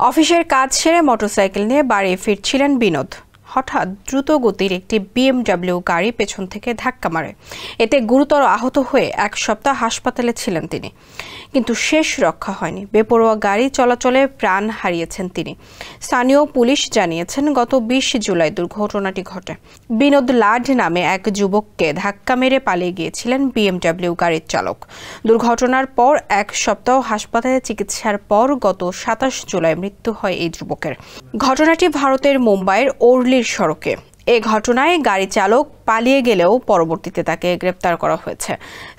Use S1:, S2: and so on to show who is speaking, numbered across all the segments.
S1: অফিসের কাজ সেরে মোটরসাইকেল নিয়ে বাড়ি ফিরছিলেন বিনোদ। হঠাৎ দ্রুত গতির একটি BMW গাড়ি পেছন থেকে ধাক্কা মারে। এতে গুরুতর আহত হয়ে এক সপ্তাহ হাসপাতালে ছিলেন তিনি, কিন্তু শেষ রক্ষা হয়নি। বেপরোয়া গাড়ি চলাচলে প্রাণ হারিয়েছেন তিনি। স্থানীয় পুলিশ জানিয়েছেন, গত 20 জুলাই দুর্ঘটনাটি ঘটে। বিনোদ লাড নামে এক যুবককে ধাক্কা মেরে পালিয়ে গিয়েছিলেন BMW গাড়ির চালক। দুর্ঘটনার পর এক সপ্তাহ হাসপাতালে চিকিৎসার পর গত 27 জুলাই মৃত্যু হয় এই যুবকের। ঘটনাটি ভারতের মুম্বাইয়ের ওরলি সড়কে। এই ঘটনায় গাড়ি চালক পালিয়ে গেলেও পরবর্তীতে তাকে গ্রেপ্তার করা হয়েছে।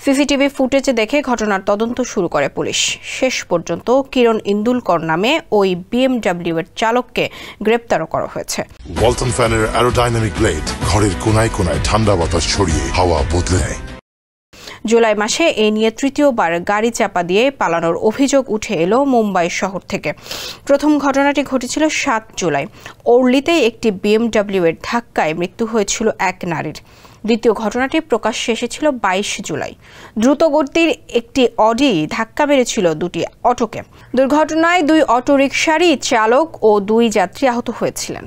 S1: সিসিটিভি ফুটেজ দেখে ঘটনার তদন্ত শুরু করে পুলিশ। শেষ পর্যন্ত কিরণ ইন্দুলকর নামে ওই BMW এর চালককে গ্রেপ্তারও করা হয়েছে।
S2: ওয়ালটন ফ্যানের অ্যারোডাইনামিক ব্লেড ঘরের কোনায় কোনায় ঠান্ডা বাতাস ছড়িয়ে হাওয়া বদলে নেয়।
S1: জুলাই মাসে এ নিয়ে তৃতীয়বার গাড়ি চাপা দিয়ে পালানোর অভিযোগ উঠে এলো মুম্বাই শহর থেকে। প্রথম ঘটনাটি ঘটেছিল 7 জুলাই। ওরলিতে একটি BMW এর ধাক্কায় মৃত্যু হয়েছিল এক নারীর। দ্বিতীয় ঘটনাটি প্রকাশ্যে এসেছিল 22 জুলাই। দ্রুতগতির একটি অডি ধাক্কা মেরেছিল দুটি অটোকে। দুর্ঘটনায় 2 অটোরিকশারই চালক ও 2 যাত্রী আহত হয়েছিলেন।